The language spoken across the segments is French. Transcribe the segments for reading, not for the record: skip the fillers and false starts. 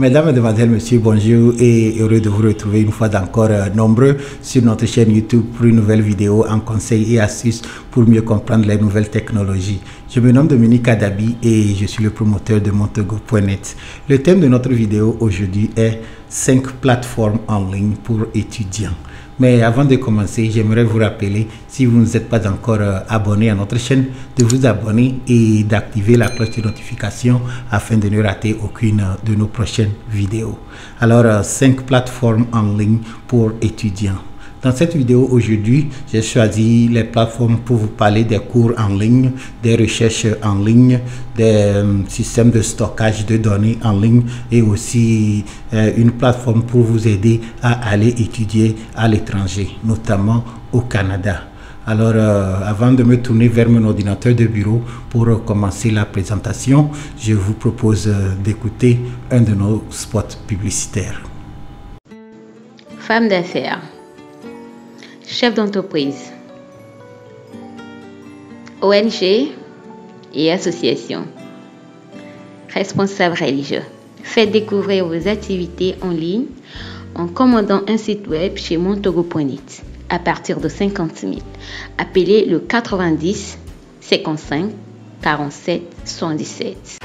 Mesdames, Mesdemoiselles, Messieurs, bonjour et heureux de vous retrouver une fois encore nombreux sur notre chaîne YouTube pour une nouvelle vidéo en conseils et astuces pour mieux comprendre les nouvelles technologies. Je me nomme Dominique Adabi et je suis le promoteur de Montego.net. Le thème de notre vidéo aujourd'hui est 5 plateformes en ligne pour étudiants. Mais avant de commencer, j'aimerais vous rappeler, si vous n'êtes pas encore abonné à notre chaîne, de vous abonner et d'activer la cloche de notification afin de ne rater aucune de nos prochaines vidéos. Alors, 5 plateformes en ligne pour étudiants. Dans cette vidéo aujourd'hui, j'ai choisi les plateformes pour vous parler des cours en ligne, des recherches en ligne, des systèmes de stockage de données en ligne et aussi une plateforme pour vous aider à aller étudier à l'étranger, notamment au Canada. Alors, avant de me tourner vers mon ordinateur de bureau pour commencer la présentation, je vous propose d'écouter un de nos spots publicitaires. Femme d'affaires, chef d'entreprise, ONG et associations, responsables religieux. Faites découvrir vos activités en ligne en commandant un site web chez Montego.net à partir de 50 000. Appelez le 90 55 47 77.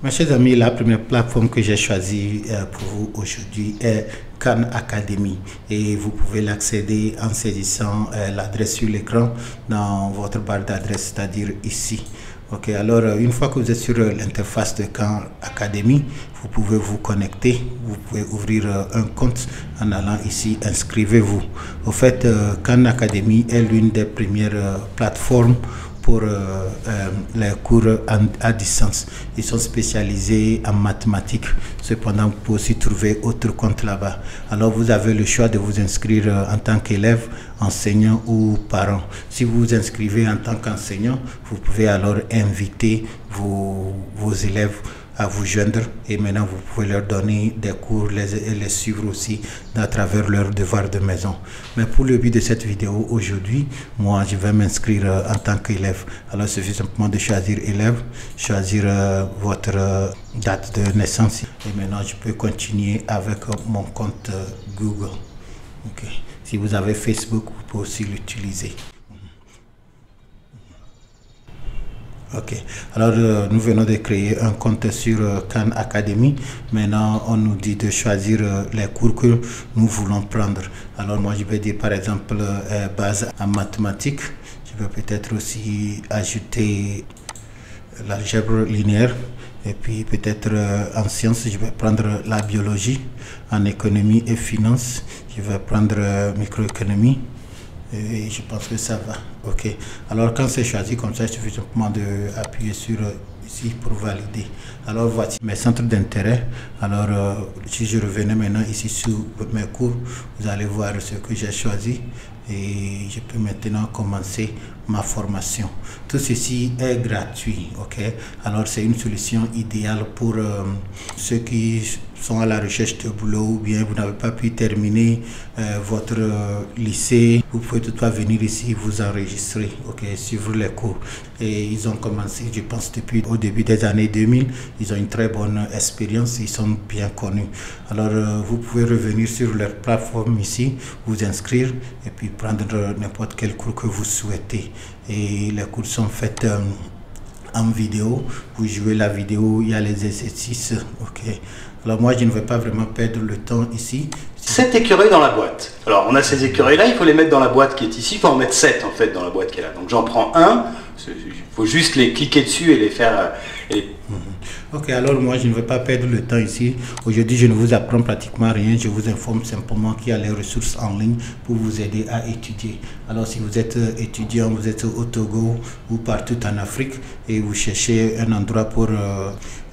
Mes chers amis, la première plateforme que j'ai choisie pour vous aujourd'hui est Khan Academy et vous pouvez l'accéder en saisissant l'adresse sur l'écran dans votre barre d'adresse, c'est-à-dire ici. Ok, alors une fois que vous êtes sur l'interface de Khan Academy, vous pouvez vous connecter, vous pouvez ouvrir un compte en allant ici, inscrivez-vous. Au fait, Khan Academy est l'une des premières plateformes pour les cours à distance. Ils sont spécialisés en mathématiques. Cependant, vous pouvez aussi trouver autre compte là-bas. Alors, vous avez le choix de vous inscrire en tant qu'élève, enseignant ou parent. Si vous vous inscrivez en tant qu'enseignant, vous pouvez alors inviter vos élèves à vous joindre et maintenant vous pouvez leur donner des cours et les suivre aussi à travers leurs devoirs de maison. Mais pour le but de cette vidéo aujourd'hui, moi je vais m'inscrire en tant qu'élève. Alors il suffit simplement de choisir élève, choisir votre date de naissance et maintenant je peux continuer avec mon compte Google. Okay. Si vous avez Facebook, vous pouvez aussi l'utiliser. Ok, alors nous venons de créer un compte sur Khan Academy. Maintenant, on nous dit de choisir les cours que nous voulons prendre. Alors moi, je vais dire par exemple base en mathématiques. Je vais peut-être aussi ajouter l'algèbre linéaire. Et puis peut-être en sciences, je vais prendre la biologie. En économie et finance, je vais prendre microéconomie. Et je pense que ça va. Ok. Alors quand c'est choisi comme ça, il suffit simplement d'appuyer sur ici pour valider. Alors voici mes centres d'intérêt. Alors si je revenais maintenant ici sur mes cours, vous allez voir ce que j'ai choisi et je peux maintenant commencer ma formation. Tout ceci est gratuit. Ok. Alors c'est une solution idéale pour ceux qui sont à la recherche de boulot ou bien vous n'avez pas pu terminer votre lycée. Vous pouvez toutefois venir ici vous enregistrer, ok, suivre les cours. Et ils ont commencé, je pense, depuis au début des années 2000. Ils ont une très bonne expérience, ils sont bien connus. Alors vous pouvez revenir sur leur plateforme ici, vous inscrire et puis prendre n'importe quel cours que vous souhaitez. Et les cours sont faits en vidéo, vous jouez la vidéo, il y a les exercices, ok. Alors moi je ne vais pas vraiment perdre le temps ici. 7 écureuils dans la boîte. Alors on a ces écureuils là, il faut les mettre dans la boîte qui est ici, il faut en mettre 7 en fait dans la boîte qui est là. Donc j'en prends un, il faut juste les cliquer dessus et les faire... Ok, alors moi je ne vais pas perdre le temps ici. Aujourd'hui je ne vous apprends pratiquement rien, je vous informe simplement qu'il y a les ressources en ligne pour vous aider à étudier. Alors si vous êtes étudiant, vous êtes au Togo ou partout en Afrique et vous cherchez un endroit pour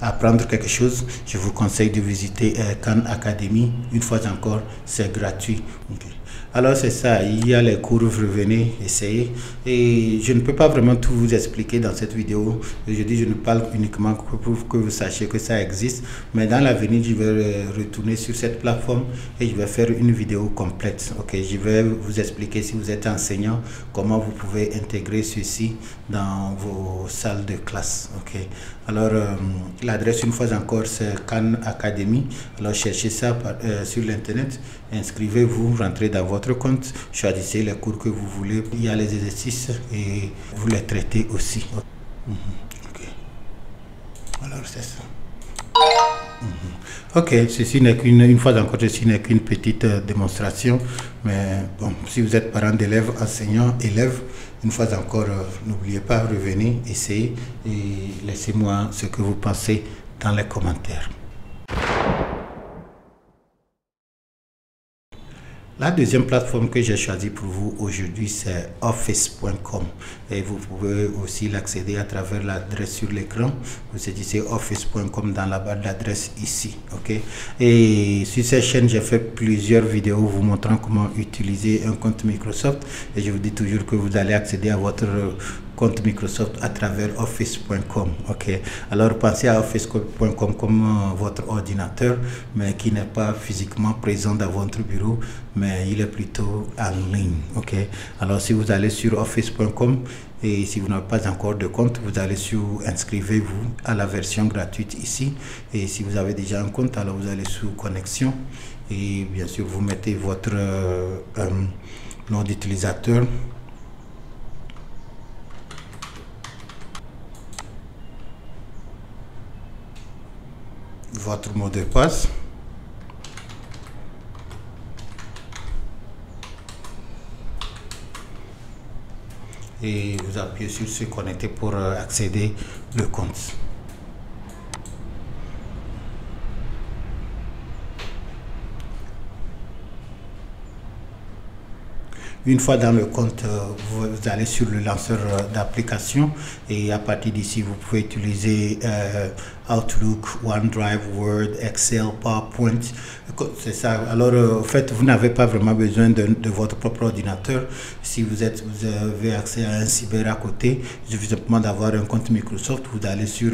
apprendre quelque chose, je vous conseille de visiter Khan Academy. Une fois encore, c'est gratuit. Okay. Alors c'est ça, il y a les cours, revenez, essayez. Et je ne peux pas vraiment tout vous expliquer dans cette vidéo. Aujourd'hui, je ne parle uniquement pour pour que vous sachiez que ça existe. Mais dans l'avenir, je vais retourner sur cette plateforme et je vais faire une vidéo complète. Ok, je vais vous expliquer, si vous êtes enseignant, comment vous pouvez intégrer ceci dans vos salles de classe. Ok, alors l'adresse, une fois encore, c'est Khan Academy. Alors cherchez ça sur l'internet, inscrivez-vous, rentrez dans votre compte, choisissez les cours que vous voulez. Il y a les exercices et vous les traitez aussi. Ok, alors c'est ça. Ok, ceci n'est qu'une, une fois encore, ceci n'est qu'une petite démonstration, mais bon, si vous êtes parent d'élèves, enseignants, élèves, une fois encore, n'oubliez pas, revenez, essayez et laissez-moi ce que vous pensez dans les commentaires. La deuxième plateforme que j'ai choisie pour vous aujourd'hui, c'est office.com et vous pouvez aussi l'accéder à travers l'adresse sur l'écran. Vous saisissez office.com dans la barre d'adresse ici. Ok. Et sur cette chaîne, j'ai fait plusieurs vidéos vous montrant comment utiliser un compte Microsoft et je vous dis toujours que vous allez accéder à votre compte Microsoft à travers office.com. ok, alors pensez à office.com comme votre ordinateur, mais qui n'est pas physiquement présent dans votre bureau, mais il est plutôt en ligne. Ok, alors si vous allez sur office.com et si vous n'avez pas encore de compte, vous allez sur inscrivez-vous à la version gratuite ici, et si vous avez déjà un compte, alors vous allez sur connexion et bien sûr vous mettez votre nom d'utilisateur, votre mot de passe et vous appuyez sur se connecter pour accéder au compte. Une fois dans le compte, vous allez sur le lanceur d'application et à partir d'ici, vous pouvez utiliser Outlook, OneDrive, Word, Excel, PowerPoint. C'est ça. Alors, en fait, vous n'avez pas vraiment besoin de votre propre ordinateur. Si vous avez accès à un cyber à côté, il suffit simplement d'avoir un compte Microsoft. Vous allez sur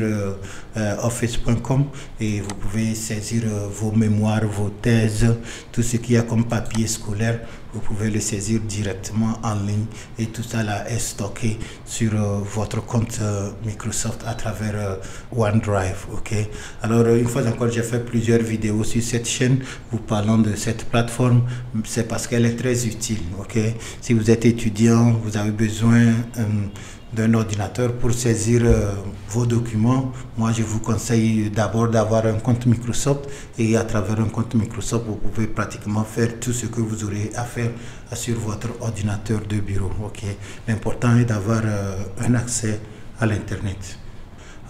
office.com et vous pouvez saisir vos mémoires, vos thèses, tout ce qu'il y a comme papier scolaire. Vous pouvez le saisir directement en ligne et tout ça là est stocké sur votre compte Microsoft à travers OneDrive. Ok, alors une fois encore, j'ai fait plusieurs vidéos sur cette chaîne vous parlant de cette plateforme. C'est parce qu'elle est très utile. Ok, si vous êtes étudiant, vous avez besoin d'un ordinateur pour saisir vos documents, moi je vous conseille d'abord d'avoir un compte Microsoft, et à travers un compte Microsoft vous pouvez pratiquement faire tout ce que vous aurez à faire sur votre ordinateur de bureau. Ok, l'important est d'avoir un accès à l'internet.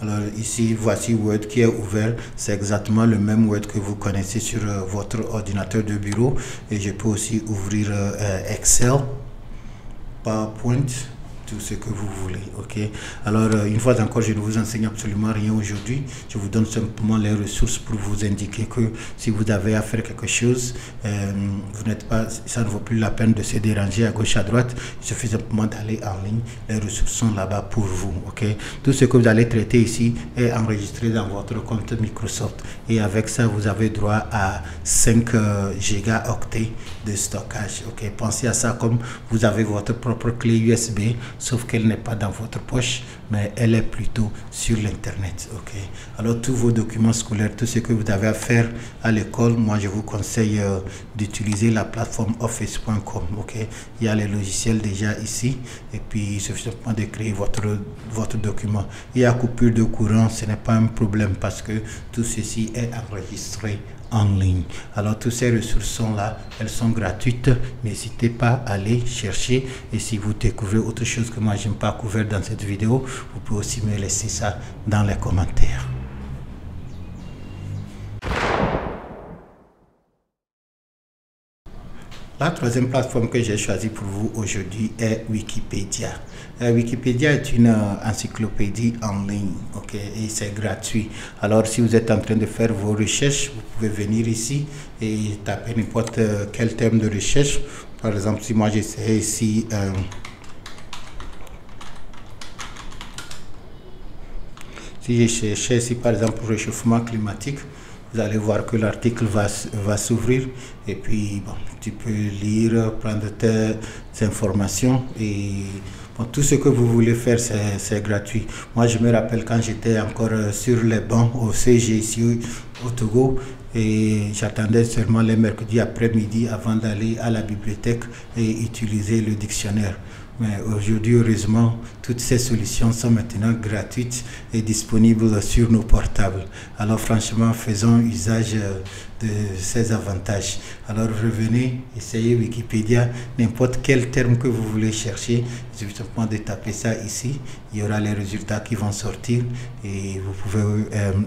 Alors ici, voici Word qui est ouvert. C'est exactement le même Word que vous connaissez sur votre ordinateur de bureau. Et je peux aussi ouvrir Excel, PowerPoint, tout ce que vous voulez. Ok, alors une fois encore, je ne vous enseigne absolument rien aujourd'hui. Je vous donne simplement les ressources pour vous indiquer que si vous avez à faire quelque chose, vous n'êtes pas, ça ne vaut plus la peine de se déranger à gauche à droite. Il suffit simplement d'aller en ligne. Les ressources sont là-bas pour vous. Ok, tout ce que vous allez traiter ici est enregistré dans votre compte Microsoft, et avec ça vous avez droit à 5 gigaoctets de stockage. Ok, pensez à ça comme vous avez votre propre clé USB, sauf qu'elle n'est pas dans votre poche, mais elle est plutôt sur l'internet. Ok, alors tous vos documents scolaires, tout ce que vous avez à faire à l'école, moi je vous conseille d'utiliser la plateforme office.com. ok, il y a les logiciels déjà ici, et puis il suffit simplement de créer votre document. Il y a coupure de courant, ce n'est pas un problème parce que tout ceci est enregistré en ligne. Alors toutes ces ressources sont là, elles sont gratuites, n'hésitez pas à les chercher, et si vous découvrez autre chose que moi je n'ai pas couvert dans cette vidéo, vous pouvez aussi me laisser ça dans les commentaires. La troisième plateforme que j'ai choisie pour vous aujourd'hui est Wikipédia. Wikipédia est une encyclopédie en ligne, ok, et c'est gratuit. Alors si vous êtes en train de faire vos recherches, vous pouvez venir ici et taper n'importe quel thème de recherche. Par exemple, si moi j'essaie ici Si je cherche ici par exemple réchauffement climatique, vous allez voir que l'article va s'ouvrir et puis bon, tu peux lire, prendre tes informations et bon, tout ce que vous voulez faire c'est gratuit. Moi je me rappelle quand j'étais encore sur les bancs au CG ici au Togo et j'attendais seulement les mercredis après-midi avant d'aller à la bibliothèque et utiliser le dictionnaire. Mais aujourd'hui, heureusement, toutes ces solutions sont maintenant gratuites et disponibles sur nos portables. Alors franchement, faisons usage de ces avantages. Alors revenez, essayez Wikipédia, n'importe quel terme que vous voulez chercher, il suffit simplement de taper ça ici, il y aura les résultats qui vont sortir et vous pouvez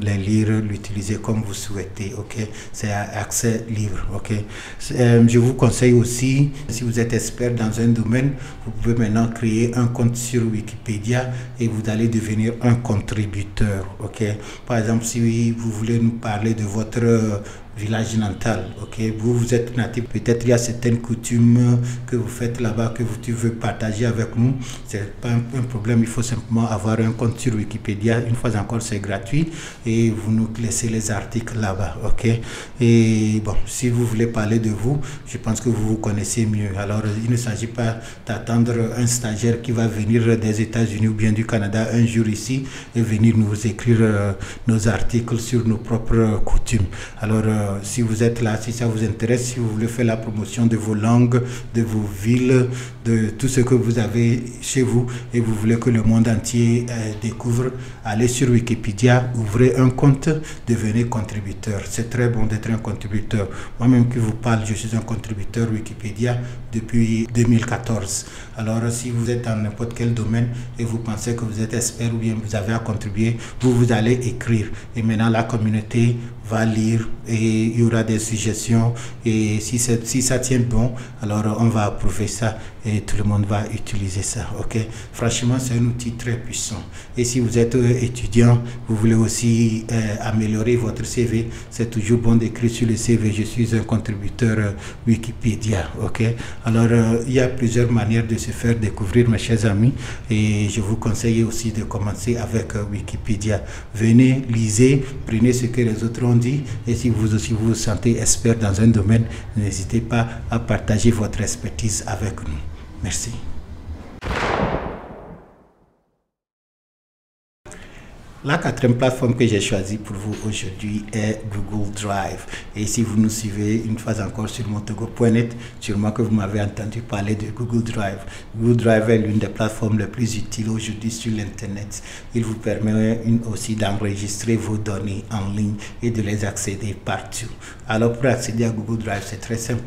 les lire, l'utiliser comme vous souhaitez, ok? C'est à accès libre, ok? Je vous conseille aussi, si vous êtes expert dans un domaine, vous pouvez maintenant créer un compte sur Wikipédia et vous allez devenir un contributeur, ok? Par exemple, si vous voulez nous parler de votre village natal, ok, vous êtes natif, peut-être il y a certaines coutumes que vous faites là-bas que tu veux partager avec nous, c'est pas un problème, il faut simplement avoir un compte sur Wikipédia, une fois encore c'est gratuit et vous nous laissez les articles là-bas, ok. Et bon, si vous voulez parler de vous, je pense que vous vous connaissez mieux, alors il ne s'agit pas d'attendre un stagiaire qui va venir des États-Unis ou bien du Canada un jour ici et venir nous écrire nos articles sur nos propres coutumes. Alors si vous êtes là, si ça vous intéresse, si vous voulez faire la promotion de vos langues, de vos villes, de tout ce que vous avez chez vous et vous voulez que le monde entier découvre, allez sur Wikipédia, ouvrez un compte, devenez contributeur. C'est très bon d'être un contributeur. Moi-même qui vous parle, je suis un contributeur Wikipédia depuis 2014. Alors si vous êtes dans n'importe quel domaine et vous pensez que vous êtes expert ou bien vous avez à contribuer, vous allez écrire. Et maintenant la communauté va lire et il y aura des suggestions et si ça tient bon, alors on va approuver ça et tout le monde va utiliser ça, ok. Franchement, c'est un outil très puissant. Et si vous êtes étudiant, vous voulez aussi améliorer votre CV, c'est toujours bon d'écrire sur le CV, je suis un contributeur Wikipédia, ok. Alors, il y a plusieurs manières de se faire découvrir, mes chers amis, et je vous conseille aussi de commencer avec Wikipédia. Venez, lisez, prenez ce que les autres ont dit, et si vous aussi vous vous sentez expert dans un domaine, n'hésitez pas à partager votre expertise avec nous. Merci. La quatrième plateforme que j'ai choisie pour vous aujourd'hui est Google Drive. Et si vous nous suivez une fois encore sur montogo.net, sûrement que vous m'avez entendu parler de Google Drive. Google Drive est l'une des plateformes les plus utiles aujourd'hui sur l'Internet. Il vous permet aussi d'enregistrer vos données en ligne et de les accéder partout. Alors pour accéder à Google Drive, c'est très simple.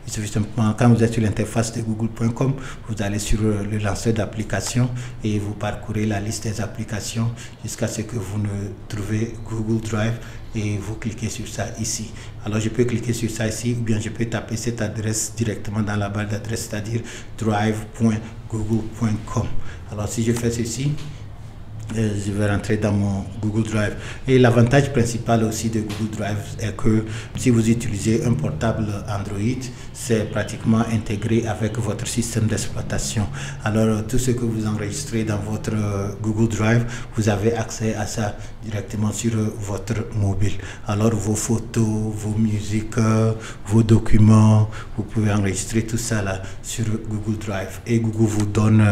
Il suffit simplement, quand vous êtes sur l'interface de google.com, vous allez sur le lanceur d'applications et vous parcourez la liste des applications jusqu'à ce que vous ne trouvez Google Drive et vous cliquez sur ça ici. Alors je peux cliquer sur ça ici ou bien je peux taper cette adresse directement dans la barre d'adresse, c'est-à-dire drive.google.com. Alors si je fais ceci, je vais rentrer dans mon Google Drive. Et l'avantage principal aussi de Google Drive est que si vous utilisez un portable Android, c'est pratiquement intégré avec votre système d'exploitation. Alors tout ce que vous enregistrez dans votre Google Drive, vous avez accès à ça directement sur votre mobile. Alors vos photos, vos musiques, vos documents, vous pouvez enregistrer tout ça là sur Google Drive. Et Google vous donne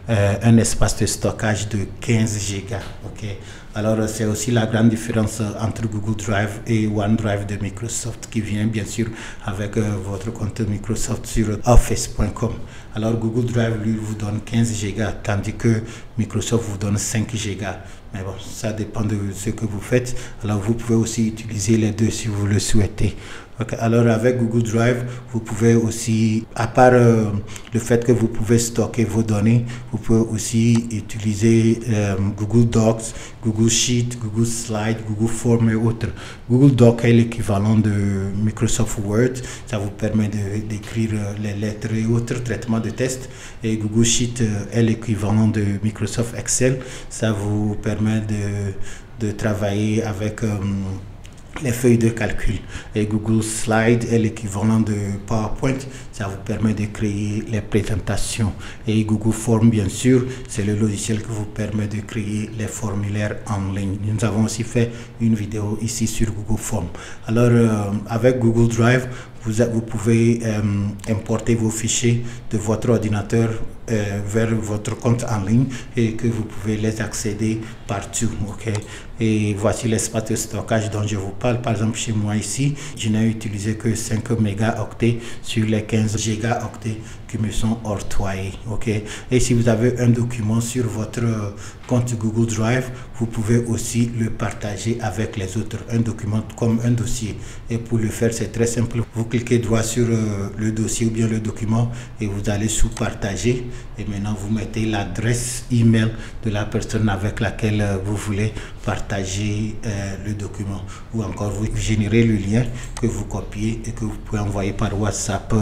un espace de stockage de 15 gigas, ok. Alors c'est aussi la grande différence entre Google Drive et OneDrive de Microsoft qui vient bien sûr avec votre compte Microsoft sur office.com. Alors Google Drive lui vous donne 15 gigas tandis que Microsoft vous donne 5 gigas. Mais bon, ça dépend de ce que vous faites. Alors vous pouvez aussi utiliser les deux si vous le souhaitez. Okay. Alors avec Google Drive, vous pouvez aussi, à part le fait que vous pouvez stocker vos données, vous pouvez aussi utiliser Google Docs, Google Sheet, Google Slide, Google Form et autres. Google Doc est l'équivalent de Microsoft Word. Ça vous permet d'écrire les lettres et autres traitements de texte. Et Google Sheet est l'équivalent de Microsoft Excel. Ça vous permet de travailler avec les feuilles de calcul. Et Google Slide est l'équivalent de PowerPoint. Ça vous permet de créer les présentations. Et Google Form, bien sûr, c'est le logiciel qui vous permet de créer les formulaires en ligne. Nous avons aussi fait une vidéo ici sur Google Form. Alors, avec Google Drive, vous pouvez importer vos fichiers de votre ordinateur vers votre compte en ligne et que vous pouvez les accéder partout. Okay? Et voici l'espace de stockage dont je vous parle. Par exemple, chez moi ici, je n'ai utilisé que 5 mégaoctets sur les 15 gigaoctets qui me sont octroyés. Okay? Et si vous avez un document sur votre compte Google Drive, vous pouvez aussi le partager avec les autres. Un document comme un dossier. Et pour le faire, c'est très simple. Vous cliquez droit sur le dossier ou bien le document et vous allez sous partager. Et maintenant, vous mettez l'adresse email de la personne avec laquelle vous voulez partager le document. Ou encore, vous générez le lien que vous copiez et que vous pouvez envoyer par WhatsApp,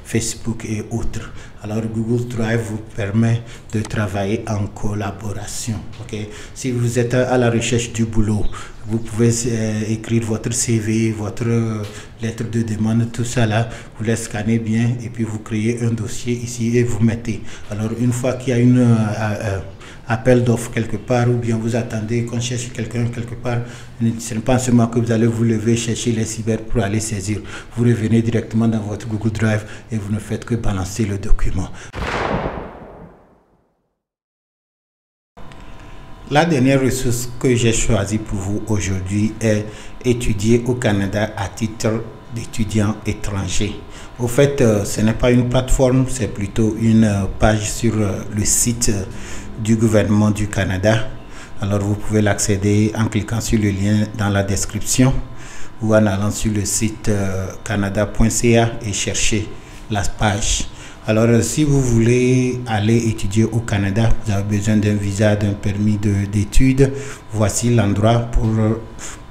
Facebook et autres. Alors, Google Drive vous permet de travailler en collaboration. Okay? Si vous êtes à la recherche du boulot, vous pouvez écrire votre CV, votre lettre de demande, tout ça là, vous les scannez bien et puis vous créez un dossier ici et vous mettez. Alors, une fois qu'il y a une appel d'offres quelque part ou bien vous attendez qu'on cherche quelqu'un quelque part, ce n'est pas seulement que vous allez vous lever chercher les cyber pour aller saisir. Vous revenez directement dans votre Google Drive et vous ne faites que balancer le document. La dernière ressource que j'ai choisie pour vous aujourd'hui est étudier au Canada à titre d'étudiant étranger. Au fait, ce n'est pas une plateforme, c'est plutôt une page sur le site du gouvernement du Canada. Alors vous pouvez l'accéder en cliquant sur le lien dans la description ou en allant sur le site canada.ca et chercher la page. Alors si vous voulez aller étudier au Canada, vous avez besoin d'un visa, d'un permis d'études. Voici l'endroit pour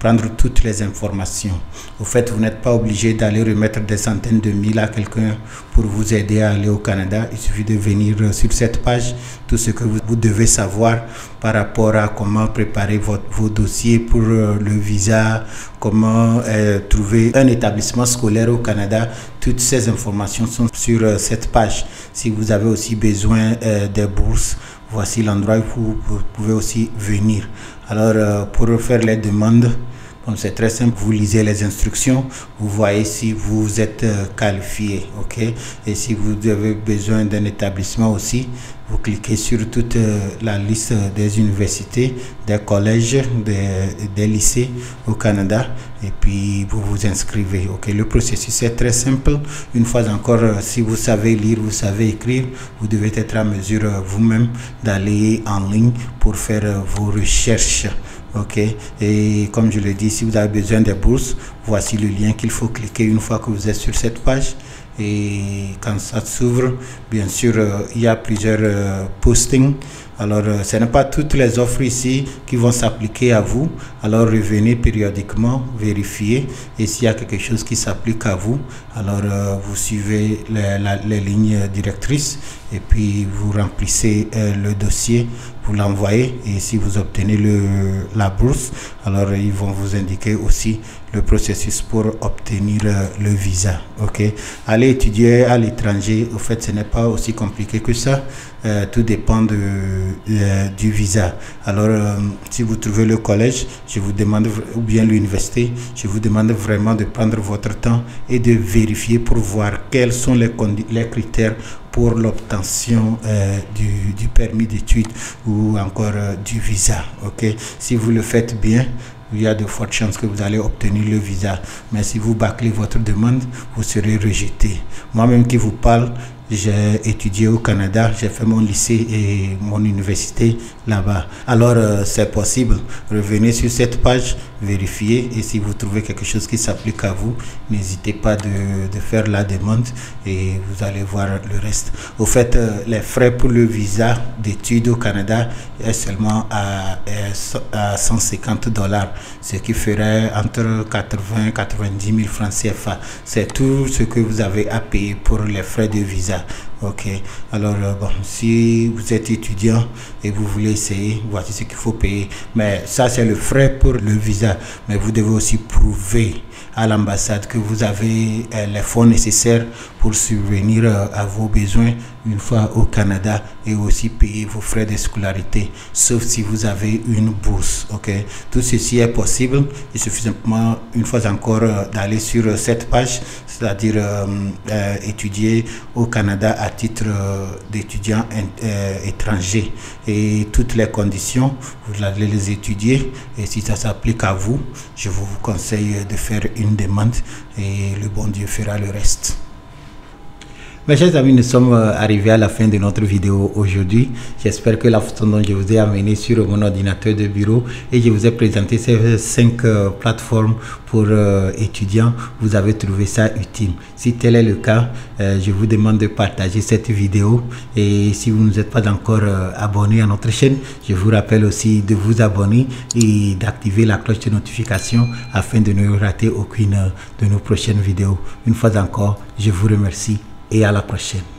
prendre toutes les informations. Au fait, vous n'êtes pas obligé d'aller remettre des centaines de mille à quelqu'un pour vous aider à aller au Canada. Il suffit de venir sur cette page, tout ce que vous devez savoir par rapport à comment préparer vos dossiers pour le visa, comment trouver un établissement scolaire au Canada. Toutes ces informations sont sur cette page. Si vous avez aussi besoin des bourses, voici l'endroit où vous pouvez aussi venir. Alors, pour faire les demandes, c'est très simple, vous lisez les instructions, vous voyez si vous êtes qualifié, ok? Et si vous avez besoin d'un établissement aussi, vous cliquez sur toute la liste des universités, des collèges, des lycées au Canada et puis vous vous inscrivez, ok? Le processus est très simple. Une fois encore, si vous savez lire, vous savez écrire, vous devez être à mesure vous-même d'aller en ligne pour faire vos recherches. Ok, et comme je le dis, si vous avez besoin des bourses, voici le lien qu'il faut cliquer une fois que vous êtes sur cette page. Et quand ça s'ouvre, bien sûr, il y a plusieurs postings. Alors, ce n'est pas toutes les offres ici qui vont s'appliquer à vous. Alors, revenez périodiquement, vérifiez. Et s'il y a quelque chose qui s'applique à vous, alors vous suivez les lignes directrices et puis vous remplissez le dossier, vous l'envoyez. Et si vous obtenez la bourse, alors ils vont vous indiquer aussi le processus pour obtenir le visa. Ok, aller étudier à l'étranger, au fait, ce n'est pas aussi compliqué que ça. Tout dépend du visa. Alors, si vous trouvez le collège, je vous demande, ou bien l'université, je vous demande vraiment de prendre votre temps et de vérifier pour voir quels sont les critères pour l'obtention du permis d'études ou encore du visa. Ok, si vous le faites bien, il y a de fortes chances que vous allez obtenir le visa. Mais si vous bâclez votre demande, vous serez rejeté. Moi-même qui vous parle, j'ai étudié au Canada, j'ai fait mon lycée et mon université là-bas. Alors, c'est possible. Revenez sur cette page, vérifiez et si vous trouvez quelque chose qui s'applique à vous, n'hésitez pas de faire la demande et vous allez voir le reste. Au fait, les frais pour le visa d'études au Canada est seulement à 150 $, ce qui ferait entre 80 et 90 000 francs CFA. C'est tout ce que vous avez à payer pour les frais de visa. Ok, alors bon, si vous êtes étudiant et vous voulez essayer, voici ce qu'il faut payer. Mais ça, c'est le frais pour le visa. Mais vous devez aussi prouver à l'ambassade que vous avez les fonds nécessaires pour subvenir à vos besoins une fois au Canada et aussi payer vos frais de scolarité, sauf si vous avez une bourse. Ok, tout ceci est possible. Il suffit simplement une fois encore d'aller sur cette page, c'est-à-dire étudier au Canada à titre d'étudiant étranger, et toutes les conditions vous allez les étudier, et si ça s'applique à vous, je vous conseille de faire une demande et le bon Dieu fera le reste. Mes chers amis, nous sommes arrivés à la fin de notre vidéo aujourd'hui. J'espère que la façon dont je vous ai amené sur mon ordinateur de bureau et je vous ai présenté ces 5 plateformes pour étudiants, vous avez trouvé ça utile. Si tel est le cas, je vous demande de partager cette vidéo, et si vous n'êtes pas encore abonné à notre chaîne, je vous rappelle aussi de vous abonner et d'activer la cloche de notification afin de ne rater aucune de nos prochaines vidéos. Une fois encore, je vous remercie et à la prochaine.